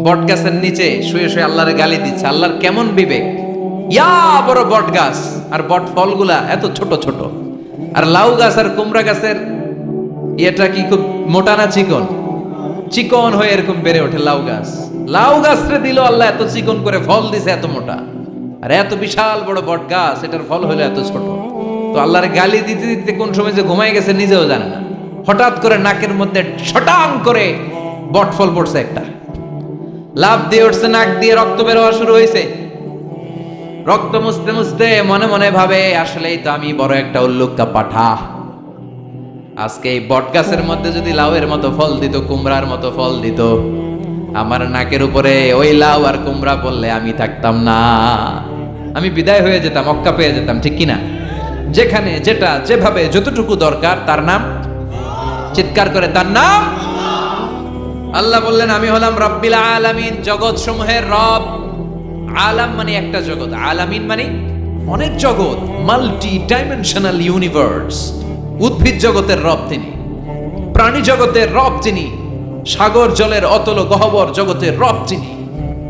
বট গাছের নিচে শুয়ে শুয়ে আল্লাহরে গালি দিচ্ছে। আল্লাহর কেমন বিবেক! ইয়া বড় বট গাছ, আর বট ফলগুলা এত ছোট ছোট। আর লাউ গাছ আর কুমড়া গাছের এটা কি খুব মোটা না চিকন? চিকন হয়ে এরকম বেড়ে ওঠে লাউ গাছ। লাউ গাছরে দিল আল্লাহ এত চিকন করে, ফল দিছে এত মোটা। আর এত বিশাল বড় বট গাছ, এটার ফল হলো এত ছোট। তো আল্লাহর গালি দিতে দিতে কোন সময় যে ঘুমাই গেছে নিজেও জানে না। হঠাৎ করে নাকের মধ্যে ছটাং করে বট ফল পড়ছে একটা, লাভ দিয়ে উঠছে, নাক দিয়ে রক্ত বের হওয়া শুরু হয়েছে। রক্ত মুছতে মুছতে মনে মনে ভাবে, আসলেই তো আমি বড় একটা উল্লুকা পাঠা। আজকে এই বট গাছের মধ্যে যদি লাউয়ের মতো ফল দিত, কুমড়ার মতো ফল দিত, আমার নাকের উপরে ওই লাউ আর কুমড়া পড়লে আমি থাকতাম না, আমি বিদায় হয়ে যেতাম, মক্কা পেয়ে যেতাম, ঠিক কিনা? যেখানে যেটা যেভাবে যতটুকু দরকার তার নাম, চিৎকার করে তার নাম। আল্লাহ বললেন, আমি হলাম রব্বিল আলামিন, জগৎ সমূহের রব। আলাম মানে একটা জগৎ, আলামিন মানে অনেক জগৎ, মাল্টি ডাইমেনশনাল ইউনিভার্স। উদ্ভিদ জগতের রব তিনি, প্রাণী জগতের রব তিনি, সাগর জলের অতল গহ্বর জগতের রব তিনি,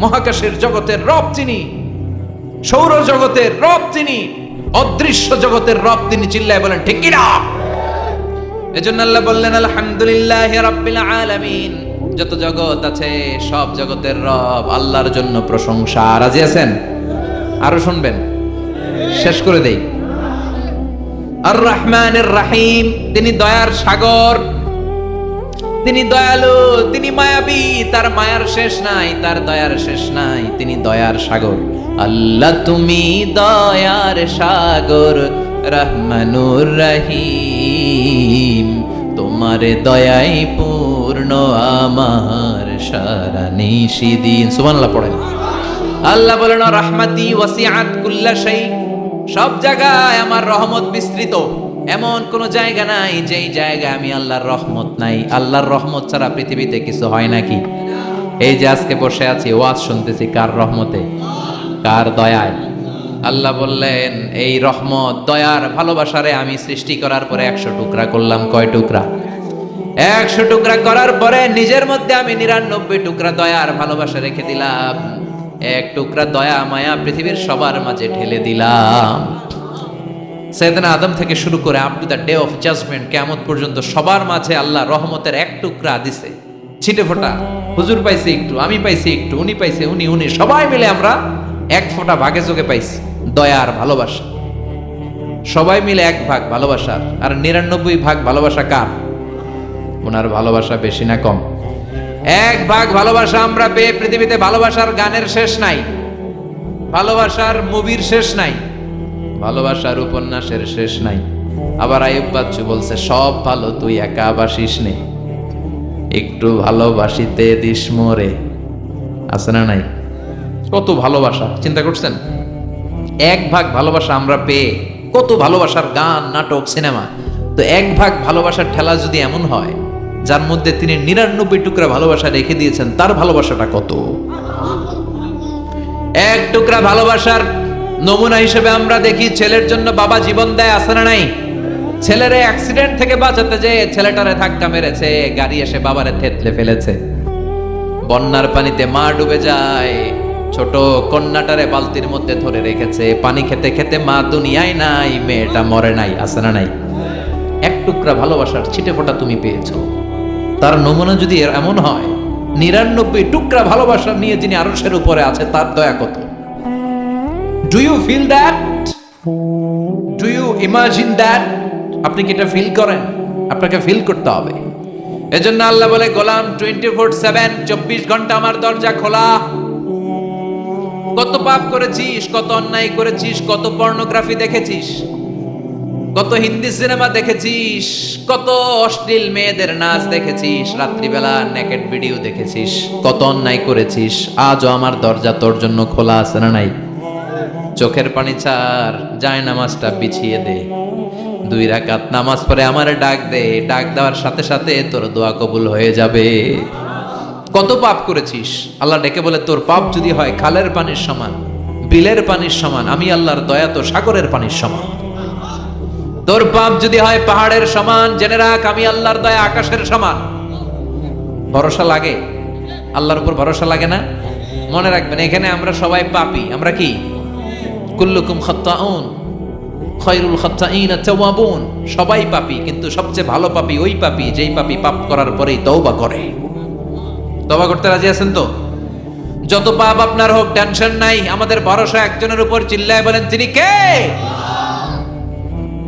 মহাকাশের জগতের রব তিনি, সৌর জগতের রব তিনি, অদৃশ্য জগতের রব তিনি। চিল্লায় বলেন ঠিক কিনা? এজন্য আল্লাহ বললেন, আলহামদুলিল্লাহি রাব্বিল আলামিন, যত জগৎ আছে সব জগতের রব আল্লাহর জন্য প্রশংসা। রাজি আছেন? আরো শুনবেন? শেষ করে দেই। আর রহমানির রহিম, তিনি দয়ার সাগর, তিনি দয়ালু, তিনি মায়াবী, তার মায়ার শেষ নাই, তার দয়ার শেষ নাই, তিনি দয়ার সাগর। আল্লাহ তুমি দয়ার সাগর, রহমানুর রহিম, তোমার দয়াই পূর্ণ আমার সারা নিশিদিন। সুবহানাল্লাহ পড়েন। আল্লাহ বলেন, রাহমাতি ওয়াসিআত কুল্লা শাই, সব জায়গায় আমার রহমত বিস্তৃত। এমন কোন জায়গা নাই যেই জায়গায় আমি আল্লাহর রহমত নাই। আল্লাহর রহমত ছাড়া পৃথিবীতে কিছু হয় নাকি? এই যে আজকে বসে আছি, ওয়াজ শুনতেছি, কার রহমতে? কার দয়ায়? আল্লাহ বললেন, এই রহমত, দয়ার, ভালোবাসারে আমি সৃষ্টি করার পরে 100 টুকরা করলাম। কয় টুকরা? 100 টুকরা করার পরে নিজের মধ্যে আমি 99 টুকরা দয়ার ভালোবাসা রেখে দিলাম। এক টুকরা দয়া মায়া পৃথিবীর সবার মাঝে ঢেলে দিলাম। সাইয়েদনা আদম থেকে শুরু করে up to the day of judgement, কিয়ামত পর্যন্ত সবার মাঝে আল্লাহ রহমতের এক টুকরা দিছে, ছিটে ফোঁটা। হুজুর পাইছে একটু, আমি পাইছি একটু, উনি পাইছে, উনি, সবাই মিলে আমরা এক ফোঁটা ভাগে চোখে পাইছি দয়ার ভালোবাসা। সবাই মিলে এক ভাগ ভালোবাসার, আর 99 ভাগ ভালোবাসা কার? ওনার ভালোবাসা বেশি না কম? এক ভাগ ভালোবাসা আমরা পেয়ে পৃথিবীতে ভালোবাসার গানের শেষ নাই, ভালোবাসার মুভির শেষ নাই, ভালোবাসার উপন্যাসের শেষ নাই। আবার আইয়ুব বাচ্চু বলছে, সব ভালো তুই একা বাসিস নে, একটু ভালোবাসিতে দিস মোরে। আছে না নাই? কত ভালোবাসা, চিন্তা করছেন? এক ভাগ ভালোবাসা আমরা পেয়ে কত ভালোবাসার গান, নাটক, সিনেমা। তো এক ভাগ ভালোবাসার ঠেলা যদি এমন হয়, যার মধ্যে তিনি 99 টুকরা ভালোবাসা রেখে দিয়েছেন, তার ভালোবাসাটা কত? এক টুকরা ভালোবাসার নমুনা হিসেবে আমরা দেখি, ছেলের জন্য বাবা জীবন দেয়, আছে না নাই? ছেলেরে অ্যাক্সিডেন্ট থেকে বাঁচাতে যে ছেলেটারে ধাক্কা মেরেছে, গাড়ি এসে বাবারে থেতলে ফেলেছে। বন্যার পানিতে মা ডুবে যায়, ছোট কন্যাটারে বালতির মধ্যে ধরে রেখেছে, পানি খেতে খেতে মা দুনিয়ায় নাই, মেয়েটা মরে নাই, আছে না নাই? এক টুকরা ভালোবাসার ছিটে ফোঁটা তুমি পেয়েছো। তার নমুনা যদি এমন হয়, 99 টুকরা ভালোবাসা নিয়ে যিনি আরশের উপরে আছে, তার দয়া কত? Do you feel that? Do you imagine that? আপনি কি এটা ফিল করেন? আপনাকে ফিল করতে হবে। এজন্য আল্লাহ বলে, গোলাম 24/7, 24 ঘন্টা আমার দরজা খোলা। কত পাপ করেছিস, কত অন্যায় করেছিস, কত পর্নোগ্রাফি দেখেছিস, কত হিন্দি সিনেমা দেখেছিস, কত অশ্লীল মেয়েদের নাচ দেখেছিস, রাত্রিবেলা নেকেড ভিডিও দেখেছিস, কত অন্যায় করেছিস, আজও আমার দরজা তোর জন্য খোলা, আছে না নাই? চোখের পানি ছাড়, যায় নামাজটা বিছিয়ে দে, 2 রাকাত নামাজ পড়ে আমারে ডাক দে, ডাক দেওয়ার সাথে সাথে তোর দোয়া কবুল হয়ে যাবে। কত পাপ করেছিস, আল্লাহ ডেকে বলে, তোর পাপ যদি হয় খালের পানির সমান, বিলের পানির সমান, আমি আল্লাহর দয়া তো সাগরের পানির সমান। তোর পাপ যদি হয় পাহাড়ের সমান, জেনে রাখ আমি আল্লাহর দয়া আকাশের সমান। ভরসা লাগে? আল্লাহর উপর ভরসা লাগে না? মনে রাখবেন, এখানে আমরা সবাই পাপী। আমরা কি? কুল্লুকুম খাত্তাউন খায়রুল খাত্তাইন আত-তাওয়াবুন। সবাই পাপী, কিন্তু সবচেয়ে ভালো পাপী ওই পাপী যেই পাপী পাপ করার পরেই তওবা করে। তওবা করতে রাজি আছেন তো? যত পাপ আপনার হোক, টেনশন নাই, আমাদের ভরসা একজনের উপর। চিল্লায় বলেন, তিনি কে?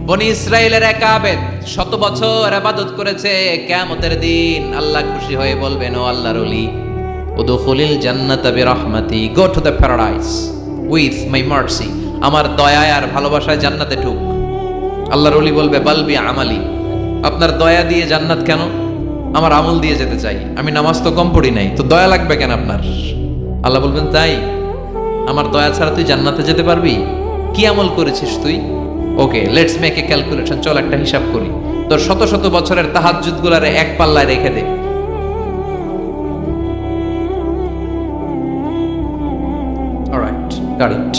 বনি ইসরাইলের এক আবেদ 100 বছর ইবাদত করেছে। কিয়ামতের দিন আল্লাহ খুশি হয়ে বলবেন, ও আল্লাহর ওলি, উদখুলিল জান্নাতা বিরহমাতি, go to the paradise with my mercy. আমার দয়ায় আর ভালোবাসায় জান্নাতে ঢুক। আল্লাহর ওলি বলবে, বালবি আমালি, আপনার দয়া দিয়ে জান্নাত কেন? আমার আমল দিয়ে যেতে চাই। আমি নামাজ তো কম পড়ি নাই, তো দয়া লাগবে কেন আপনার? আল্লাহ বলবেন, তাই? আমার দয়া ছাড়া তুই জান্নাতে যেতে পারবি? কি আমল করেছিস তুই? ওকে, লেটস মেক এ ক্যালকুলেশন। চল একটা হিসাব করি। তোর শত শত বছরের তাহাজ্জুদ গুলারে এক পাল্লায় রেখে দে। Alright, got it.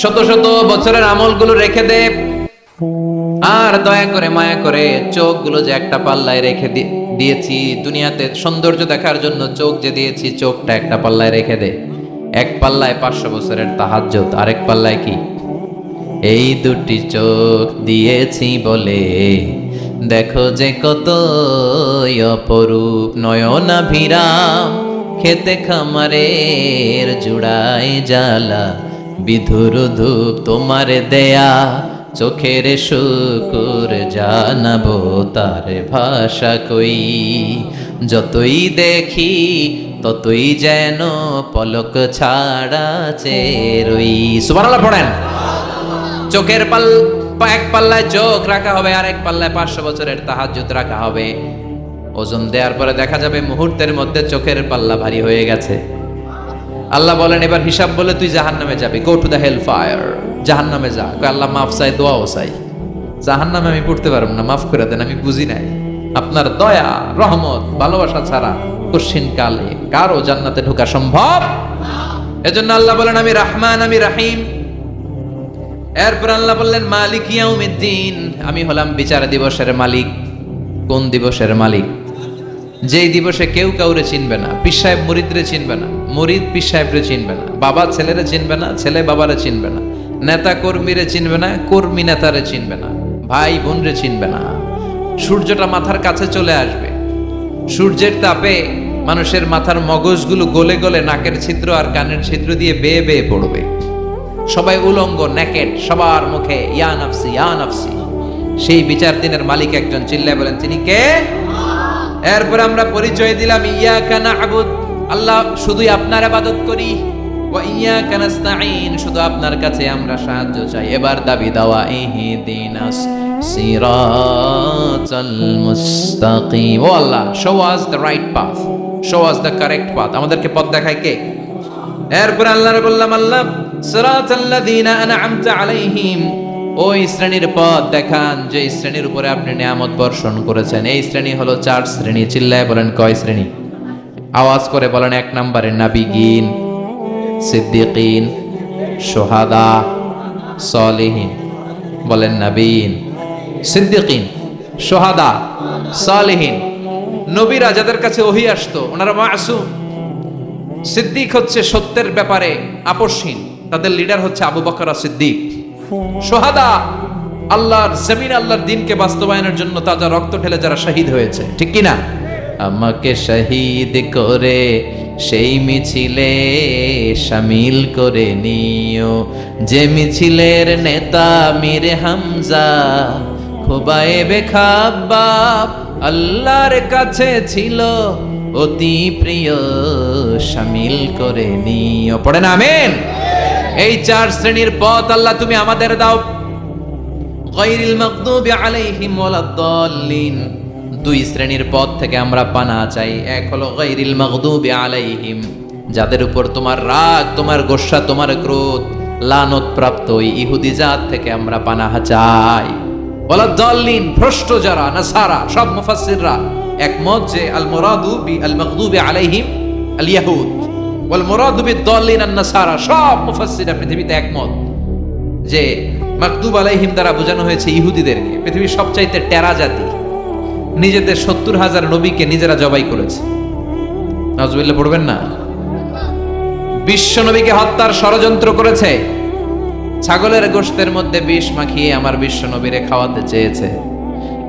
শত শত বছরের আমলগুলো রেখে দে, আর দয়া করে মায়া করে চোখগুলো যে একটা পাল্লায় রেখে দিয়েছি, দুনিয়াতে সৌন্দর্য দেখার জন্য চোখ যে দিয়েছি, চোখটা একটা পাল্লায় রেখে দে। এক পাল্লায় 500 বছরের তাহাজ্জুদ, আরেক পাল্লায় কি? এই দুটি চোখ দিয়েছি বলে দেখো যে কত অপরূপ নয়নাভিরাম, খেতে খামারের জুড়ায় জ্বালা, বিধুর ধূপ তোমার দেয়া, চোখের শুকুর জানাবো তার ভাষা কই। যতই দেখি ততই যেন পলক ছাড়া চেরই। সুবহানাল্লাহ পড়েন। চোখের এক পাল্লায় চোখ রাখা হবে, আর এক পাল্লায় 500 বছরের তাহাজ্জুদ রাখা হবে। ওজন দেওয়ার পরে দেখা যাবে মুহূর্তের মধ্যে চোখের পাল্লা ভারী হয়ে গেছে। আল্লাহ বলেন, এবার হিসাব বলে তুই জাহান্নামে যাবি। Go to the hell fire, জাহান্নামে যা। আল্লাহ মাফ চাই, দোয়াও চাই। জাহান্নামে আমি পড়তে পারবো না, মাফ করে দেন, আমি বুঝি নাই। আপনার দয়া, রহমত, ভালোবাসা ছাড়া কঠিন কালে কারো জান্নাতে ঢোকা সম্ভব? এজন্য আল্লাহ বলেন, আমি রহমান, আমি রহিম। এরপর আল্লাহ বললেন, মালিক ইয়াউমিদ্দিন, আমি হলাম বিচার দিবসের মালিক। কোন দিবসের মালিক? যেই দিবসে কেউ কাউরে চিনবে না। পীর সাহেব মুরিদরে চিনবে না, মুরিদ পীর সাহেবরে চিনবে না, বাবা ছেলেরে চিনবে না, ছেলে বাবারে চিনবে না, নেতা কর্মীরে চিনবে না, কর্মী নেতারে চিনবে না, ভাই বোনরে চিনবে না। সূর্যটা মাথার কাছে চলে আসবে। সূর্যের তাপে মানুষের মাথার মগজগুলো গলে গলে নাকের ছিদ্র আর কানের ছিদ্র দিয়ে বেয়ে বেয়ে পড়বে। সবাই উলঙ্গ, নেকেড, সবার মুখে ইয়া নাফসি ইয়া নাফসি। সেই বিচার দিনের মালিক একজন, চিল্লায় বলেন, তিনি কে? এরপর আমরা পরিচয় দিলাম, ইয়াকা না'বুদ, আল্লাহ শুধুই আপনার ইবাদত করি, ওয়া ইয়াকা নাস্তাঈন, শুধু আপনার কাছে আমরা সাহায্য চাই। এবার দাবি দাওয়া, ইহদিনাস সিরাতাল মুস্তাকিম। ও Allah, show us the right path, show us the correct path. আমাদেরকে পথ দেখায় কে? এরপর আল্লাহরে বললাম, আল্লাহ সিরাতাল্লাযীনা আন'আমতা আলাইহিম, ওই শ্রেণীর পথ দেখান যে শ্রেণীর উপরে আপনি নিয়ামত বর্ষণ করেছেন। এই শ্রেণী হলো 4 শ্রেণী। চিল্লায় বলেন, কয় শ্রেণী? আওয়াজ করে বলেন। 1 নম্বরে নাবিয়িন, সিদ্দিকিন, শুহাদা, সালিহিন। বলেন, নাবিয়িন, সিদ্দিকিন, শুহাদা, সালিহিন। নবীরা যাদের কাছে ওহী আসতো ওনারা মাসুম। সিদ্দিক হচ্ছে সত্যের ব্যাপারে আপোষহীন, তাদের লিডার হচ্ছে আবু বকর সিদ্দিক। শুহাদা, আল্লাহর জমিন, আল্লাহর দ্বীনকে বাস্তবায়নের জন্য তাজা রক্ত ঢেলে যারা শহীদ হয়েছে, ঠিক কি না? আমাকে শহীদ করে সেই মিছিলে শামিল করে নিও, যে মিছিলের নেতা মীর হামজা, খুবাইবে খাব্বাব, আল্লাহর কাছে ছিল অতি প্রিয়, শামিল করে নিও। পড়েন আমিন। এই 4 শ্রেণীর পথ আল্লাহ তুমি আমাদের দাও। গায়রিল মাগদুবি আলাইহিম ওয়ালাদ-দাল্লিন, 2 শ্রেণীর পথ থেকে আমরা পানাহ চাই। এক হলো গায়রিল মাগদুবি আলাইহিম, যাদের উপর তোমার রাগ, তোমার গোসা, তোমার ক্রোধ, লানত প্রাপ্ত ওই ইহুদি জাত থেকে আমরা পানাহ চাই। ওয়ালাদ-দাল্লিন, ভ্রষ্ট যারা, নাসারা। সব মুফাসসিররা একমত যে আল মুরাদু বি আল মাগদুবি আলাইহিম আল ইয়াহুদ ওয়াল মুরাদু বিদ-দাল্লিন আন-নাসারা। সব মুফাসসিররা পৃথিবীতে একমত যে মাগদুব আলাইহিম দ্বারা বোঝানো হয়েছে ইহুদিদেরকে। পৃথিবীর সবচাইতে টেরা জাতি, নিজেদের 70,000 নবীকে নিজেরা জবাই করেছে। নাউজুবিল্লাহ পড়বেন না। বিশ্বনবীকে হত্যার ষড়যন্ত্র করেছে, ছাগলের গোশতের মধ্যে বিষ মাখিয়ে আমার বিশ্বনবীরে খাওয়াতে চেয়েছে।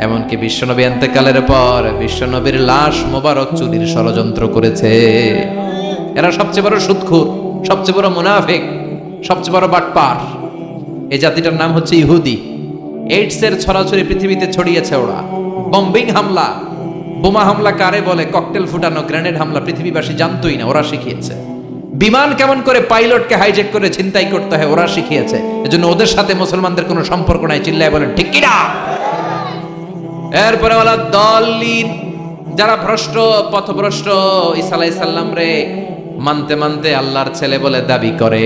এমনকি বিশ্বনবী ইন্তেকালের পর বিশ্বনবীর লাশ মোবারক চুরির ষড়যন্ত্র করেছে। এরা সবচেয়ে বড় সুদখোর, সবচেয়ে বড় মুনাফিক, সবচেয়ে বড় বাটপার। এই জাতিটার নাম হচ্ছে ইহুদি। এইডস এর ছড়াছড়ি পৃথিবীতে ছড়িয়েছে ওরা। বম্বিং হামলা, বোমা হামলা কারে বলে, ককটেল ফুটানো, গ্রেনেড হামলা পৃথিবীবাসী জানতোই না, ওরা শিখিয়েছে। বিমান কেমন করে পাইলটকে হাইজ্যাক করে ছিনতাই করতে হয় ওরা শিখিয়েছে। এজন্য ওদের সাথে মুসলমানদের কোনো সম্পর্ক নাই। চিল্লায় বলেন ঠিক কি না? এরপরে ওয়ালা দলিন, যারা ভ্রষ্ট, পথভ্রষ্ট, ঈসা আলাইহিস সালাম রে মানতে মানতে আল্লাহর ছেলে বলে দাবি করে,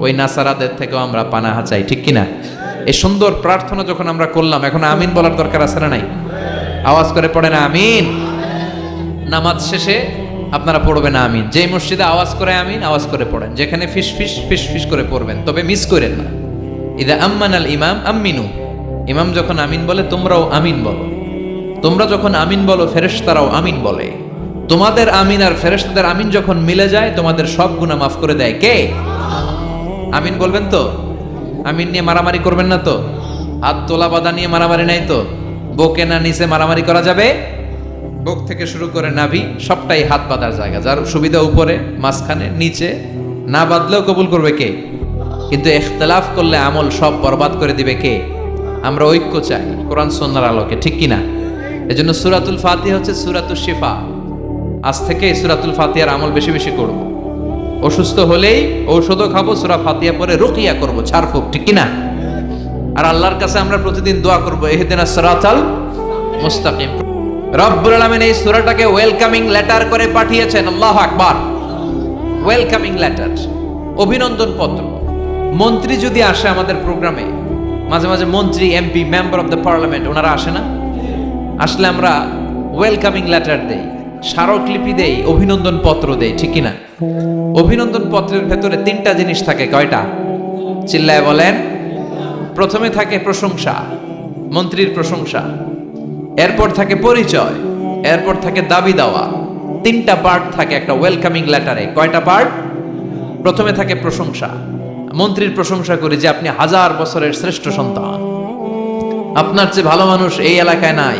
ওই নাসারাদের থেকেও আমরা পানাহা চাই। ঠিক কি না? এই সুন্দর প্রার্থনা যখন আমরা করলাম, এখন আমিন বলার দরকার আছে না নাই? আওয়াজ করে পড়েন আমিন। নামাজ শেষে আপনারা পড়বেন আমিন। যেই মসজিদে আওয়াজ করে আমিন, আওয়াজ করে পড়েন। যেখানে ফিস ফিস ফিস ফিস করে পড়বেন, তবে মিস করেন না। ইদা আম্মানাল ইমাম আমিনু, ইমাম যখন আমিন বলে তোমরাও আমিন বলো। তোমরা যখন আমিন বলো ফেরেশতারাও আমিন বলে। তোমাদের আমিন আর ফেরেশতাদের আমিন যখন মিলে যায়, তোমাদের সব গুনাহ মাফ করে দেয় কে? আমিন বলবেন তো? আমিন নিয়ে মারামারি করবেন না তো? হাত তোলা বাঁধা নিয়ে মারামারি নাই তো? বুকে না নিচে মারামারি করা যাবে? বুক থেকে শুরু করে নাভি সবটাই হাত বাঁধার জায়গা। যার সুবিধা উপরে, মাঝখানে, নিচে, না বাঁধলেও কবুল করবে কে? কিন্তু ইখতিলাফ করলে আমল সব বরবাদ করে দিবে কে? আমরা ঐক্য চাই কোরআন সুন্নাহর আলোকে। ঠিক কি না? এজন্য সূরাতুল ফাতিহা হচ্ছে সূরাতুশ শিফা। আজ থেকে সূরাতুল ফাতিহার আমল বেশি বেশি করব। অসুস্থ হলেই ঔষধও খাবো, সূরা ফাতিহা পরে রুকিয়া করব, ছাড়ফুক। ঠিক কি না? আর আল্লাহর কাছে আমরা প্রতিদিন দোয়া করব, ইহদিনাস সিরাতাল মুস্তাকিম। রব্বুল আলামিন এই সূরাটাকে ওয়েলকামিং লেটার করে পাঠিয়েছেন। আল্লাহু আকবার। ওয়েলকামিং লেটার, অভিনন্দন পত্র। মন্ত্রী যদি আসে আমাদের প্রোগ্রামে, মাঝে মাঝে মন্ত্রী, MP, member of the parliament, ওনারা আসে না? আসলে আমরা ওয়েলকামিং লেটার দেই, স্মারকলিপি দেই, অভিনন্দন পত্র দেই। ঠিক কিনা? অভিনন্দন পত্রের ভেতরে তিনটা জিনিস থাকে। কয়টা? চিল্লায় বলেন। প্রথমে থাকে প্রশংসা, মন্ত্রীর প্রশংসা। এরপর থাকে পরিচয়, এরপর থাকে দাবি দেওয়া। তিনটা পার্ট থাকে একটা ওয়েলকামিং লেটারে। কয়টা পার্ট? প্রথমে থাকে প্রশংসা। মন্ত্রীর প্রশংসা করি যে আপনি 1000 বছরের শ্রেষ্ঠ সন্তান, আপনার চেয়ে ভালো মানুষ এই এলাকায় নাই,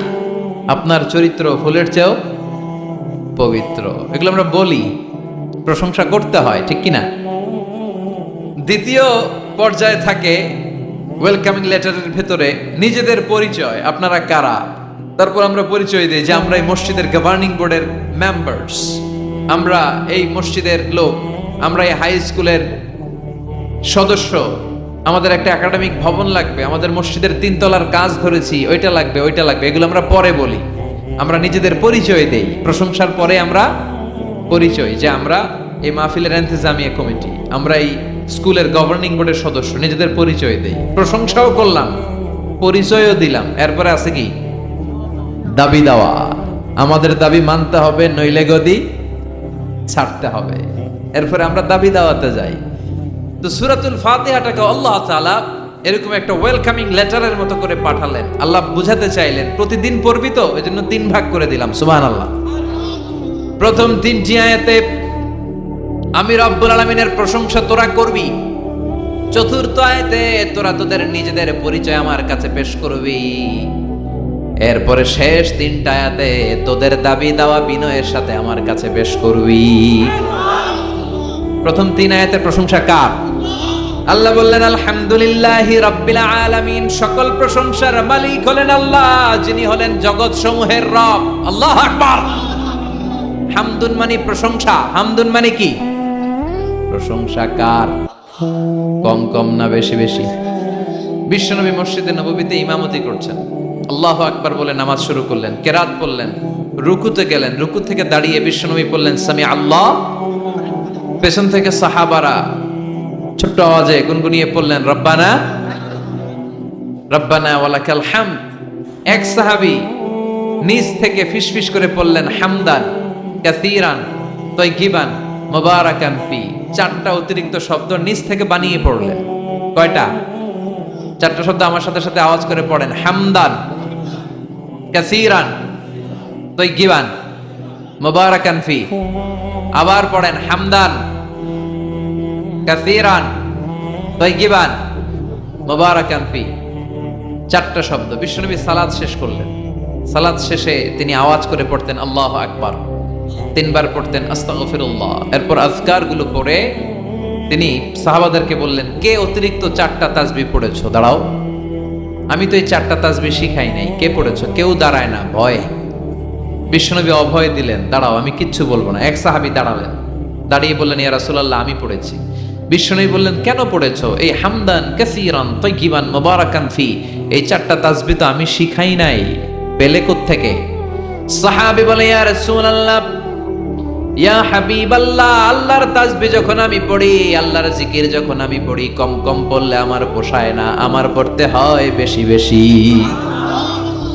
আপনার চরিত্র ফুলের চেয়েও পবিত্র। এগুলো আমরা বলি, প্রশংসা করতে হয়। ঠিক কিনা? দ্বিতীয় পর্যায়ে থাকে ওয়েলকামিং লেটারের ভেতরে নিজেদের পরিচয়, আপনারা কারা। তারপর আমরা পরিচয় দিই যে আমরা এই মসজিদের গভর্নিং বোর্ডের মেম্বার্স, আমরা এই মসজিদের লোক, আমরা এই হাই স্কুলের সদস্য, আমাদের একটা একাডেমিক ভবন লাগবে, আমাদের মসজিদের 3 তলার কাজ ধরেছি, ওইটা লাগবে, ওইটা লাগবে। এগুলো আমরা পরে বলি। আমরা নিজেদের পরিচয় দেই। প্রশংসার পরে আমরা পরিচয়, যে আমরা এই মাহফিলের ইন্তেজামিয়া কমিটি, আমরা এই স্কুলের গভর্নিং বোর্ডের সদস্য, নিজেদের পরিচয় দেই। প্রশংসাও করলাম, পরিচয়ও দিলাম। এরপরে আছে কি? দাবি দেওয়া। আমাদের দাবি মানতে হবে, নইলে গদি ছাড়তে হবে। এরপরে আমরা দাবি দেওয়াতে যাই। তো সূরাতুল ফাতিহাটাকে আল্লাহ তাআলা এরকম একটা ওয়েলকামিং লেটারের মতো করে পাঠালেন। আল্লাহ বুঝাতে চাইলেন প্রতিদিন পড়বি তো, এজন্য 3 ভাগ করে দিলাম। সুবহানাল্লাহ। প্রথম 3টি আয়াতে আমি রব্বুল আলামিনের প্রশংসা তোরা করবি। চতুর্থ আয়াতে তোরা তোদের নিজেদের পরিচয় আমার কাছে পেশ করবি। এরপরে শেষ 3টা আয়াতে তোদের দাবি দাওয়া বিনয়ের সাথে আমার কাছে পেশ করবি। প্রথম 3 আয়াতের প্রশংসা কার? আল্লাহ বললেন আলহামদুলিল্লাহি রাব্বিল আলামিন। সকল প্রশংসার মালিক হলেন আল্লাহ, যিনি হলেন জগৎ সমূহের রব। আল্লাহু আকবার। হামদুন মানে প্রশংসা। হামদুন মানে কি? প্রশংসা কার? কম কম না বেশি বেশি? বিশ্বনবী মসজিদে নববীতে ইমামতি করছেন, আল্লাহু আকবার বলে নামাজ শুরু করলেন, কেরাত পড়লেন, রুকুতে গেলেন, রুকু থেকে দাঁড়িয়ে বিশ্বনবী বললেন সামি আল্লাহ। পেছন থেকে সাহাবারা ছোট্ট আওয়াজে গুনগুনিয়ে পড়লেন রব্বানা রব্বানা ওয়ালাকাল হামদ। এক সাহাবী নিচ থেকে ফিসফিস করে পড়লেন হামদান কাসীরান তাইয়িবান মুবারাকান ফি। 4টা অতিরিক্ত শব্দ নিচ থেকে বানিয়ে পড়লেন। কয়টা? 4টা শব্দ আমার সাথে সাথে আওয়াজ করে পড়েন। হামদান কাসীরান তাইয়িবান মুবারাকান ফি। আবার পড়েন হামদান কাসীরান তাইয়িবান মুবারাকান ফি। চারটা শব্দ। বিশ্বনবী সালাত শেষ করলেন, সালাত শেষে তিনি আওয়াজ করে পড়তেন আল্লাহু আকবার, তিনবার পড়তেন আস্তাগফিরুল্লাহ। এরপর আজকার গুলো পড়ে তিনি সাহাবাদেরকে বললেন, কে অতিরিক্ত 4টা তাসবিহ পড়েছো? দাঁড়াও, আমি তো এই 4টা তাসবিহ শিখাই নাই, কে পড়েছো? কেউ দাঁড়ায় না, ভয়। বিশ্বনবী অভয় দিলেন, দাঁড়াও আমি কিচ্ছু বলবো না। এক সাহাবী দাঁড়ালেন, দাঁড়িয়ে বললেন, ইয়া রাসূলুল্লাহ আমি পড়েছি। বিশ্বনবী বললেন, কেন পড়েছো? এই হামদান কাসীরান তাইয়িবান মুবারাকান ফি, এই 4টা তাসবিহ তো আমি শিখাই নাই, পেলে কোত্থেকে? সাহাবী বলে, ইয়া রাসূলুল্লাহ, ইয়া হাবিবাল্লাহ, আল্লাহর তাসবিহ যখন আমি পড়ি, আল্লাহর জিকির যখন আমি পড়ি, কম কম পড়লে আমার পোষায় না, আমার পড়তে হয় বেশি বেশি।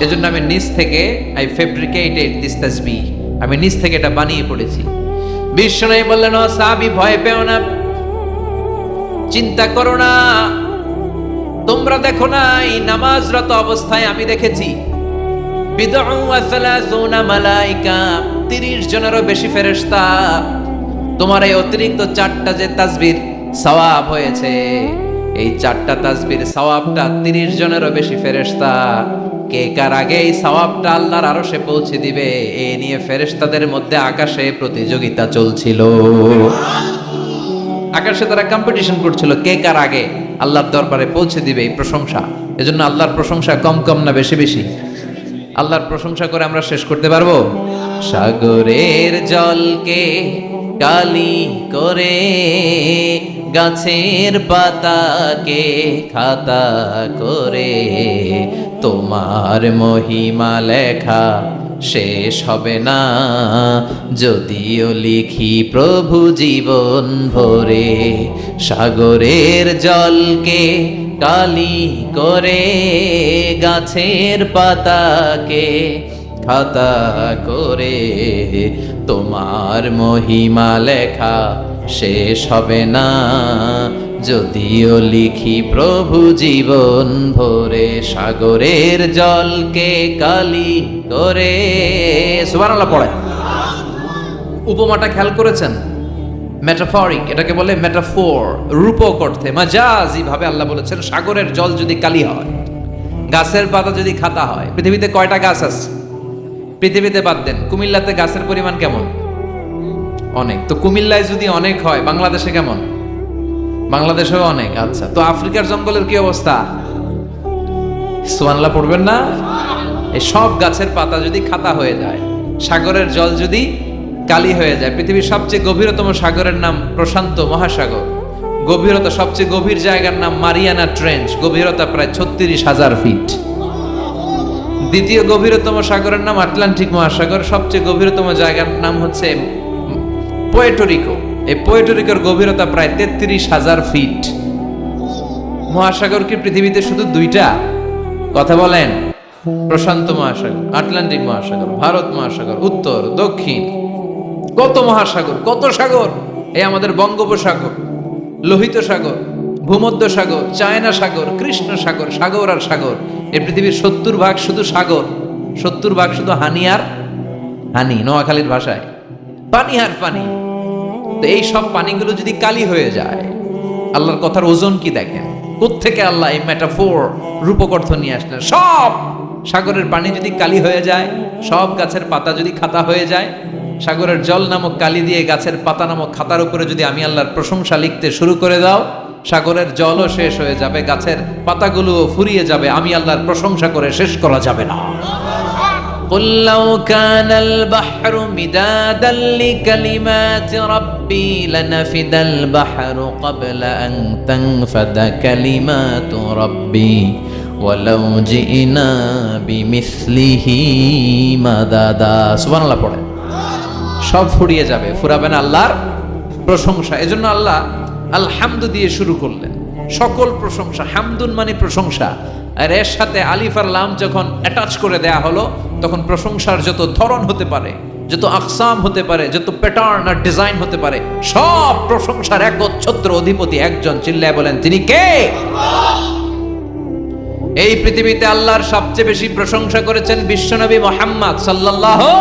এজন্য আমি নিজ থেকে আই ফেব্রিকেটেড দিস তাসবিহ, আমি নিজ থেকে এটা বানিয়ে পড়েছি। বিশ্বনবী বললেন, ও সাহাবী ভয় পেও না, চিন্তা করো না, তোমরা দেখো না এই নামাজরত অবস্থায় আমি দেখেছি বিদউ ওয়া সালাসুনা মালাইকা, 30 জনেরও বেশি ফেরেশতা। তোমার এই অতিরিক্ত 4টা যে তাসবিহ সওয়াব হয়েছে, এই 4টা তাসবির সওয়াবটা 30 জনেরও বেশি ফেরেশতা কে কার আগে এই সওয়াবটা আল্লাহর আরশে পৌঁছে দিবে, এই নিয়ে ফেরেশতাদের মধ্যে আকাশে প্রতিযোগিতা চলছিল। আকাশে তারা কম্পিটিশন করছিল, কে কার আগে আল্লাহর দরবারে পৌঁছে দিবে এই প্রশংসা। এজন্য আল্লাহর প্রশংসা কম কম না বেশি বেশি? আল্লাহর প্রশংসা করে আমরা শেষ করতে পারবো? সাগরের জলকে কালি করে, গাছের পাতাকে খাতা করে, তোমার মহিমা লেখা শেষ হবে না, যদিও লিখি প্রভু জীবন ভরে। সাগরের জলকে কালি করে, গাছের পাতাকে খাতা করে, তোমার মহিমা লেখা শেষ হবে না, যদিও লিখি প্রভু জীবন ভরে। সাগরের জলকে কালি করে, সুবহানাল্লাহ পড়ে। উপমাটা খেয়াল করেছেন? মেটাফরিক, এটাকে বলে মেটাফোর, রূপক অর্থে, মাজাজি ভাবে আল্লাহ বলেছেন সাগরের জল যদি কালি হয়, গাছের পাতা যদি খাতা হয়। পৃথিবীতে কয়টা গাছ আছে? পৃথিবীতে বাদ দেন, কুমিল্লাতে গাছের পরিমাণ কেমন? অনেক। তো কুমিল্লায় যদি অনেক হয়, বাংলাদেশে কেমন? বাংলাদেশেও অনেক। আচ্ছা, তো আফ্রিকার জঙ্গলের কি অবস্থা? সুবহানাল্লাহ পড়বেন না? এই সব গাছের পাতা যদি খাতা হয়ে যায়, সাগরের জল যদি কালি হয়ে যায়। পৃথিবীর সবচেয়ে গভীরতম সাগরের নাম প্রশান্ত মহাসাগর, গভীরতা সবচেয়ে গভীর জায়গার নাম মারিয়ানা ট্রেঞ্চ, গভীরতা প্রায় 36,000 ফিট। দ্বিতীয় গভীরতম সাগরের নাম আটলান্টিক মহাসাগর, সবচেয়ে গভীরতম জায়গার নাম হচ্ছে পুয়ের্টো। এই পুয়ের্টো গভীরতা প্রায় 33,000 ফিট। মহাসাগর কি পৃথিবীতে শুধু 2টা? কথা বলেন। প্রশান্ত মহাসাগর, আটলান্টিক মহাসাগর, ভারত মহাসাগর, উত্তর দক্ষিণ, কত মহাসাগর, কত সাগর। এই আমাদের বঙ্গোপসাগর, লোহিত সাগর, ভূমধ্য সাগর, চায়না সাগর, কৃষ্ণ সাগর, সাগর আর সাগর। এই পৃথিবীর 70% শুধু সাগর, 70% শুধু হানি আর হানি, নোয়াখালীর ভাষায় পানি আর পানি। তো এই সব পানিগুলো যদি কালি হয়ে যায়, আল্লাহর কথার ওজন কি দেখেন? কোত্থেকে আল্লাহ এই মেটাফোর, রূপক অর্থ নিয়ে আসলেন? সব সাগরের পানি যদি কালি হয়ে যায়, সব গাছের পাতা যদি খাতা হয়ে যায়, সাগরের জল নামক কালি দিয়ে গাছের পাতা নামক খাতার উপরে যদি আমি আল্লাহর প্রশংসা লিখতে শুরু করে দাও, সাগরের জলও শেষ হয়ে যাবে, গাছের পাতাগুলোও ফুরিয়ে যাবে, আমি আল্লাহর প্রশংসা করে শেষ করা যাবে না। قُلْ لَوْ كَانَ الْبَحْرُ مِدَادًا لِكَلِمَاتِ رَبِّي لَنَفِدَ الْبَحْرُ قَبْلَ أَن تَنفَدَ كَلِمَاتُ رَبِّي وَلَوْ جِئْنَا بِمِثْلِهِ مَدَدًا। সুবহানাল্লাহ পড়ে। সব ফুরিয়ে যাবে, ফুরাবে না আল্লাহর প্রশংসা। এজন্য আল্লাহ আলহামদু দিয়ে শুরু করলেন। সকল প্রশংসা, হামদুন মানে প্রশংসা, আর এর সাথে আলিফ আর লাম যখন অ্যাটাচ করে দেয়া হলো, তখন প্রশংসার যত ধরন হতে পারে, যত আকসাম হতে পারে, যত প্যাটার্ন আর ডিজাইন হতে পারে, সব প্রশংসার একচ্ছত্র অধিপতি একজন। চিল্লায় বলেন, তিনি কে? এই পৃথিবীতে আল্লাহর সবচেয়ে বেশি প্রশংসা করেছেন বিশ্বনবী মুহাম্মদ সাল্লাল্লাহু।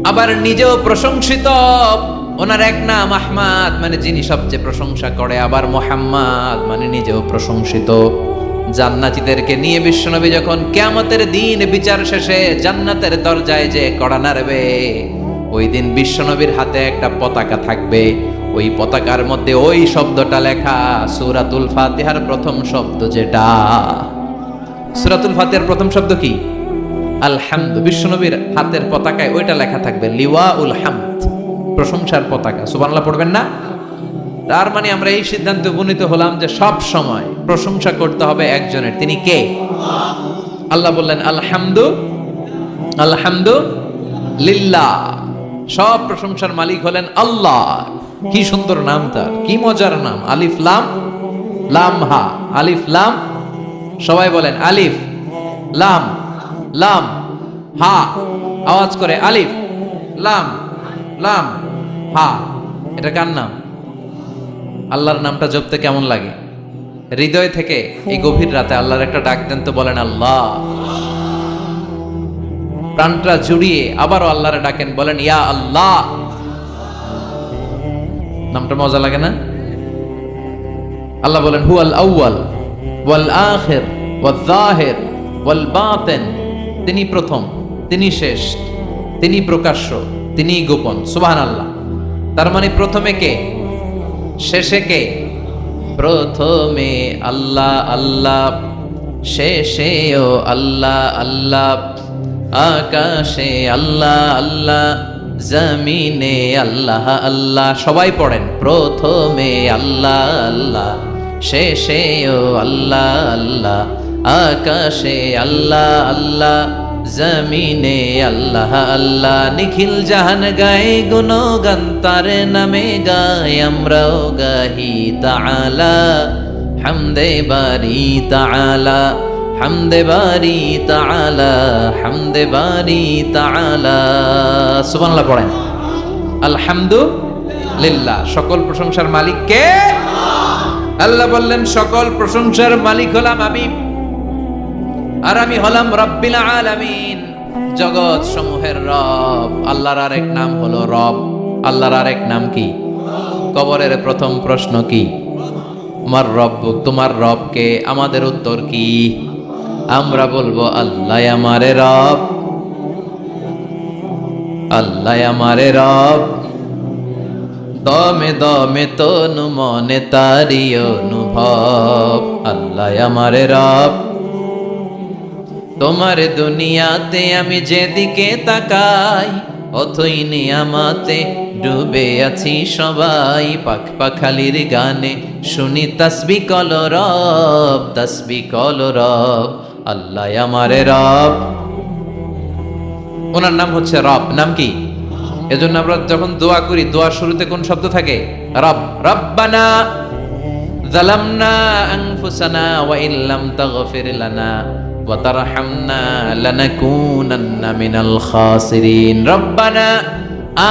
আবার নিজেও প্রশংসিত। ওনার এক নাম আহমদ, মানে যিনি সবচেয়ে প্রশংসা করে, আবার মুহাম্মদ মানে নিজেও প্রশংসিত। জান্নাতীদেরকে নিয়ে বিশ্বনবী যখন কিয়ামতের দিন বিচার শেষে জান্নাতের দরজায় যে কড়া নাড়বে, ওই দিন বিশ্বনবীর হাতে একটা পতাকা থাকবে। ওই পতাকার মধ্যে ওই শব্দটা লেখা, সূরাতুল ফাতিহার প্রথম শব্দ যেটা। সূরাতুল ফাতিহার প্রথম শব্দ কি? আলহামদ। বিশ্বনবীর হাতের পতাকায় ওইটা লেখা থাকবে, লিওয়াউল হামদ, প্রশংসার পতাকা। সুবহানাল্লাহ পড়বেন না? তার মানে আমরা এই সিদ্ধান্তে উপনীত হলাম যে সব সময় প্রশংসা করতে হবে একজনের। তিনি কে? আল্লাহ বললেন আলহামদু আলহামদু লিল্লাহ। সব প্রশংসার মালিক হলেন আল্লাহ। কি সুন্দর নাম তার, কি মজার নাম। আলিফ লাম লাম হা, আলিফ লাম। সবাই বলেন আলিফ লাম লাম হা। আওয়াজ করে আলিফ লাম লাম হা। এটা কার নাম? আল্লাহর নামটা জপতে কেমন লাগে? হৃদয় থেকে এই গভীর রাতে আল্লাহর একটা ডাক দেন তো, বলেন আল্লাহ। প্রাণটা জুড়িয়ে আবারও আল্লাহরে ডাকেন, বলেন ইয়া আল্লাহ। নামটা মজা লাগে না? আল্লাহ বলেন হুয়াল আউয়াল ওয়াল আখির ওয়াল যাহির ওয়াল বাতিন। তিনি প্রথম, তিনি শেষ, তিনি প্রকাশ্য, তিনি গোপন। সুবহানাল্লাহ। তার মানে প্রথমে কে, শেষে কে? প্রথমে আল্লাহ আল্লাহ, শেষেও আল্লাহ আল্লাহ, আকাশে আল্লাহ আল্লাহ, জমিনে আল্লাহ আল্লাহ। সবাই পড়েন, প্রথমে আল্লাহ আল্লাহ, শেষেও আল্লাহ আল্লাহ, আকাশে আল্লাহ আল্লাহ, জমিনে আল্লাহ আল্লাহ। নিখিল জাহান গায়ে গুণগান তার নামে গায়, আমরাও গাহি তাআলা হামদে বারি তাআলা, হামদে বারি তাআলা, হামদে বারি তাআলা। সুবহানাল্লাহ পড়েন। আলহামদুলিল্লাহ। সকল প্রশংসার মালিক কে? আল্লাহ বললেন সকল প্রশংসার মালিক হলাম আমি, আর আমি হলাম রব্বিল আলামিন, জগৎ সমূহের রব। আল্লাহর আরেক নাম হলো রব। আল্লাহর আরেক নাম কি? কবরের প্রথম প্রশ্ন কি? তোমার রব, তোমার রব কে? আমাদের উত্তর কি? আমরা বলবো আল্লাহ আমারে রব, আল্লাহ আমারে রব। দমে দমে তনু মনে তারি অনুভব, আল্লাহ আমারে রব। তোমার দুনিয়াতে আমি যেদিকে তাকাই, অথই নিয়ামতে ডুবে আছি সবাই। পাখ পাখালির গানে শুনি তাসবিহ কল রব, তাসবিহ কল রব, আল্লাহ আমারে রব। ওনার নাম হচ্ছে রব। নাম কি? এজন্য আমরা যখন দোয়া করি, দোয়ার শুরুতে কোন শব্দ থাকে? রব। রব্বানা যালামনা আনফুসানা ওয়া ইল্লাম তাগফির লানা ওয়া তারহামনা লানাকুনান্না মিনাল খাসিরিন। রব্বানা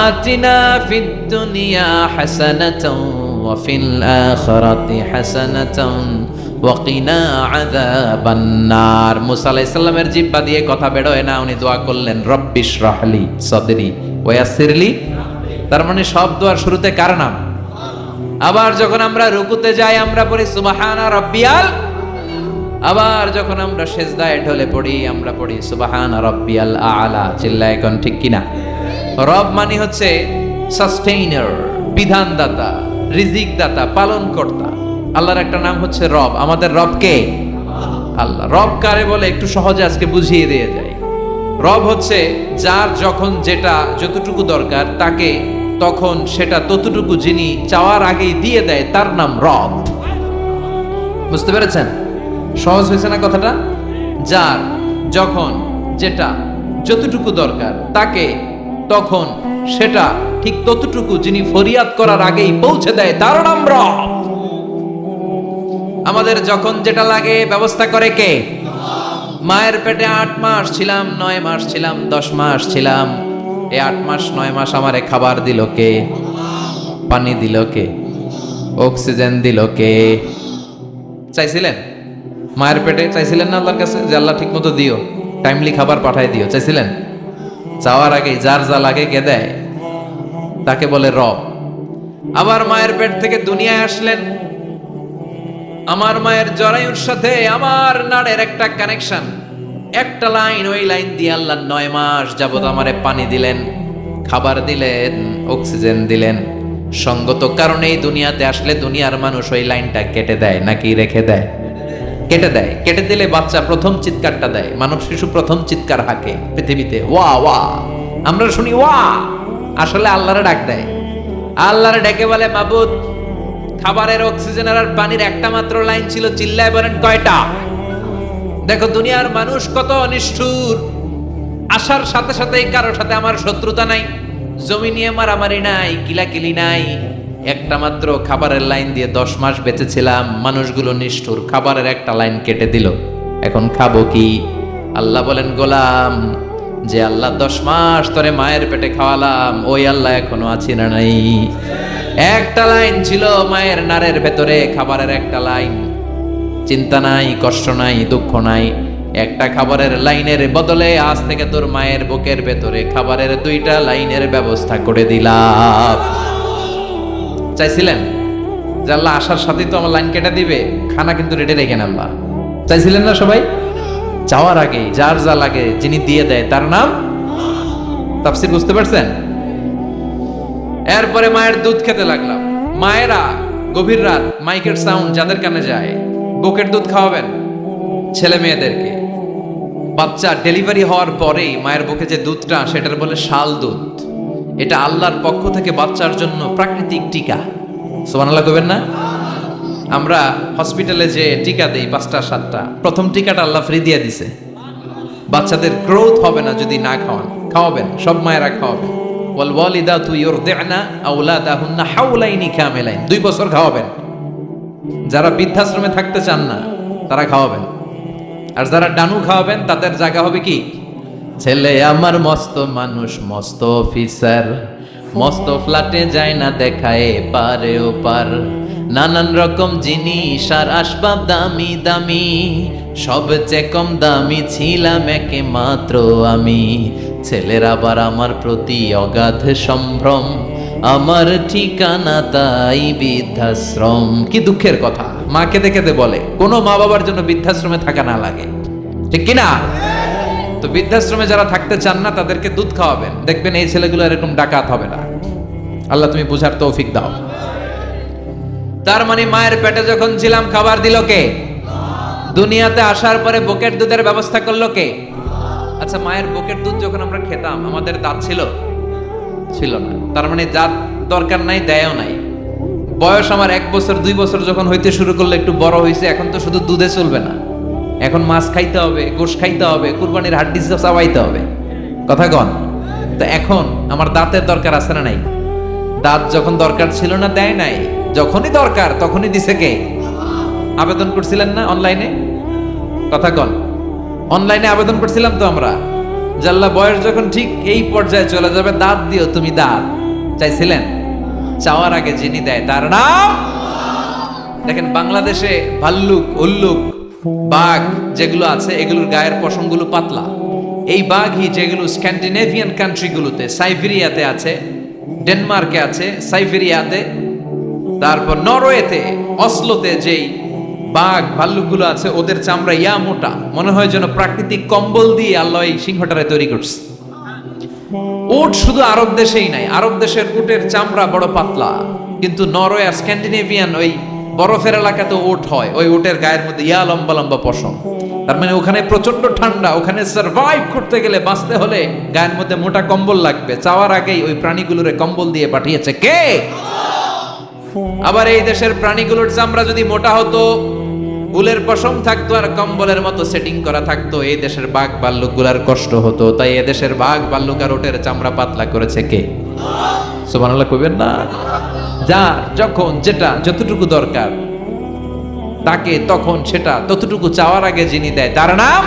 আতিনা ফিদ দুনিয়া হাসানাতাও ওয়া ফিল আখিরাতি হাসানাতাও ওয়া কিনা আযাবান নার। মুসা আলাইহিস সালামের জিহ্বা দিয়ে কথা বের হয় না, উনি দোয়া করলেন রব্বিশরাহলি সাদরি ওয়া ইয়াসসিরলি। তার মানে সব দোয়ার শুরুতে কার নাম? আবার যখন আমরা রুকুতে যাই আমরা পড়ি সুবহানা রাব্বিয়াল। আবার যখন আমরা সিজদায় ঢলে পড়ি আমরা পড়ি সুবহানা রাব্বিয়াল আ'লা। চিল্লায় এখন ঠিক কিনা? রব মানে হচ্ছে সাস্টেইনার, বিধানদাতা, রিজিক দাতা, পালন কর্তা। আল্লাহর একটা নাম হচ্ছে রব। আমাদের রব কে? আল্লাহ। রব কারে বলে একটু সহজে আজকে বুঝিয়ে দিয়ে যায়। রব হচ্ছে যার যখন যেটা যতটুকু দরকার তাকে তখন সেটা ততটুকু যিনি চাওয়ার আগেই দিয়ে দেয়, তার নাম রব। বুঝতে পেরেছেন? সহজ হয়েছে না কথাটা? যার যখন যেটা যতটুকু দরকার তাকে তখন সেটা ঠিক ততটুকু যিনি ফরিয়াদ করার আগেই পৌঁছে দেয়, তার নাম রব। আমাদের যখন যেটা লাগে ব্যবস্থা করে কে? মায়ের পেটে 8 মাস ছিলাম, 9 মাস ছিলাম, 10 মাস ছিলাম। এই 8 মাস 9 মাস আমারে খাবার দিল কে? পানি দিল কে? অক্সিজেন দিল কে? চাইছিলেন? মায়ের পেটে চাইছিলেন না আল্লাহর কাছে যে আল্লাহ ঠিক মতো দিও, টাইমলি খাবার পাঠায় দিও? চাইছিলেন? চাওয়ার আগে যার যা লাগে কে দেয়? তাকে বলে রব। আবার মায়ের পেট থেকে দুনিয়ায় আসলেন, আমার মায়ের জরায়ুর সাথে আমার নাড়ের একটা কানেকশন, একটা লাইন, ওই লাইন দিয়ে আল্লাহ 9 মাস যাবত আমারে পানি দিলেন, খাবার দিলেন, অক্সিজেন দিলেন। সঙ্গত কারণেই দুনিয়াতে আসলে দুনিয়ার মানুষ ওই লাইনটা কেটে দেয় নাকি রেখে দেয়? কেটে দেয়। কেটে দিলে বাচ্চা প্রথম চিৎকারটা দেয়, মানব শিশু প্রথম চিৎকার হাঁকে পৃথিবীতে, ওয়া ওয়া। আমরা শুনি ওয়া, আসলে আল্লাহরে ডাক দেয়। আল্লাহরে ডেকে বলে, মাবুদ, খাবারের, অক্সিজেনের আর পানির একটা মাত্র লাইন ছিল, চিল্লায় বলেন কয়টা? দেখো দুনিয়ার মানুষ কত নিষ্ঠুর। আসার সাথে সাথে কারোর সাথে আমার শত্রুতা নাই, জমি নিয়ে মারামারি নাই, কিলাকিলি নাই, একটা মাত্র খাবারের লাইন দিয়ে 10 মাস বেঁচেছিলাম। মানুষগুলো নিষ্ঠুর, খাবারের একটা লাইন কেটে দিল, এখন খাবো কি? আল্লাহ বলেন, গোলাম, যে আল্লাহ 10 মাস তোরে মায়ের পেটে খাওয়ালাম, ওই আল্লাহ এখনো আছি না নাই? একটা লাইন ছিল মায়ের নাড়ের ভেতরে, খাবারের একটা লাইন। চিন্তা নাই, কষ্ট নাই, দুঃখ নাই। একটা খাবারের লাইনের বদলে আজ থেকে তোর মায়ের বুকের ভেতরে খাবারের 2টা লাইনের ব্যবস্থা করে দিলাম। চাইছিলেন যে আল্লাহ আসার সাথে তো আমার লাইন কেটে দিবে, খানা কিন্তু রেডি রেখে নেন। চাইছিলেন না সবাই? চাওয়ার আগে যার যা লাগে যিনি দিয়ে দেয় তার নাম তাফসীর, বুঝতে পারছেন? এরপরে মায়ের দুধ খেতে লাগলাম। মায়েরা গভীর রাত মাইকের সাউন্ড যাদের কানে যায়, বুকের দুধ খাওয়াবেন ছেলে মেয়েদেরকে। বাচ্চা ডেলিভারি হওয়ার পরেই মায়ের বুকে যে দুধটা, সেটার বলে শাল দুধ। এটা আল্লাহর পক্ষ থেকে বাচ্চার জন্য প্রাকৃতিক টিকা। সুবহানাল্লাহ কইবেন না? আমরা হসপিটালে যে টিকা দেই 5টা 7টা, প্রথম টিকাটা আল্লাহ ফ্রি দিয়ে দিছে। বাচ্চাদের গ্রোথ হবে না যদি না খাওয়ান। খাওয়াবেন, সব মায়েরা খাওয়াবেন। ওয়াল ওয়ালিদাতু ইউরদি'না আওলাদাহুন্না হাওলাইনি কামিলাইন, 2 বছর খাওয়াবেন। যারা বৃদ্ধাশ্রমে থাকতে চান না তারা খাওয়াবেন, আর যারা ডানু খাওয়াবেন তাদের জায়গা হবে কি? ছেলে আমার মস্ত মানুষ, মস্ত অফিসার, মস্ত ফ্ল্যাটে যায় না দেখায় পারে ও পার, নানান রকম জিনিস আর আসবাব দামি দামি, সবচেয়ে কম দামি ছিলাম একে মাত্র আমি। ছেলের আবার আমার প্রতি অগাধ সম্ভ্রম, আমার ঠিকানা তাই বৃদ্ধাশ্রম। কি দুঃখের কথা, মা কেঁদে কেঁদে বলে কোনো মা বাবার জন্য বৃদ্ধাশ্রমে থাকা না লাগে, ঠিক কিনা? তো বৃদ্ধাশ্রমে যারা থাকতে চান না তাদেরকে দুধ খাওয়াবেন, দেখবেন এই ছেলেগুলো এরকম ডাকাত হবে না। আল্লাহ তুমি বুঝার তৌফিক দাও। তার মানে মায়ের পেটে যখন ছিলাম খাবার দিল কে? দুনিয়াতে আসার পরে বুকের দুধের ব্যবস্থা করলো কে? আচ্ছা, মায়ের বুকের দুধ যখন আমরা খেতাম আমাদের দাঁত ছিল? ছিল না। তার মানে দাঁত দরকার নাই, দেয়ও নাই। বয়স আমার 1 বছর 2 বছর যখন হইতে শুরু করলো, একটু বড় হয়েছে, এখন তো শুধু দুধে চলবে না, এখন মাছ খাইতে হবে, গোশ খাইতে হবে, কুরবানির হাড্ডি চাবাইতে হবে, কথা কন। তো এখন আমার দাঁতের দরকার আছে না নাই? দাঁত যখন দরকার ছিল না দেয় নাই, যখনই দরকার তখনই দিছে কে? আবেদন করছিলেন না অনলাইনে? কথা কন। অনলাইনে আবেদন করছিলাম তো আমরা, জাল্লা বয়স যখন ঠিক এই পর্যায়ে চলে যাবে দাঁত দিও তুমি, দাঁত চাইছিলেন? চাওয়ার আগে যিনি দেয় তার নাম। দেখেন বাংলাদেশে ভাল্লুক, উল্লুক, বাঘ যেগুলো আছে এগুলোর গায়ের পশমগুলো পাতলা। এই বাঘই যেগুলো স্ক্যান্ডিনেভিয়ান কান্ট্রিগুলোতে, সাইবেরিয়াতে আছে, ডেনমার্কে আছে, সাইবেরিয়াতে, তারপর নরওয়েতে, অসলোতে যেই বাঘ ভাল্লুকগুলো আছে ওদের চামড়া ইয়া মোটা, মনে হয় যেন প্রাকৃতিক কম্বল দিয়ে আল্লাহ এই সিংহটারে তৈরি করছে। উট শুধু আরব দেশেই নাই, আরব দেশের উটের চামড়া বড় পাতলা, কিন্তু নরওয়ে আর স্ক্যান্ডিনেভিয়ান ওই বরফের এলাকাতে উট হয়, ওই উটের গায়ের মধ্যে ইয়া লম্বা লম্বা পশম। তার মানে ওখানে প্রচন্ড ঠান্ডা, ওখানে সার্ভাইভ করতে গেলে, বাঁচতে হলে গায়ের মধ্যে মোটা কম্বল লাগবে। চাওয়ার আগেই ওই প্রাণীগুলোরে কম্বল দিয়ে পাঠিয়েছে কে? আবার এই দেশের প্রাণীগুলোর চামড়া যদি মোটা হতো, উলের পশম থাকতো আর কম্বলের মতো সেটিং করা থাকতো, এই দেশের বাঘ ভাল্লুকগুলার কষ্ট হতো। তাই এই দেশের বাঘ ভাল্লুক আর উটের চামড়া পাতলা করেছে কে? সুবহানাল্লাহ কইবেন না? যার যখন যেটা যতটুকু দরকার তাকে তখন সেটা ততটুকু চাওয়ার আগে যিনি দেয় তার নাম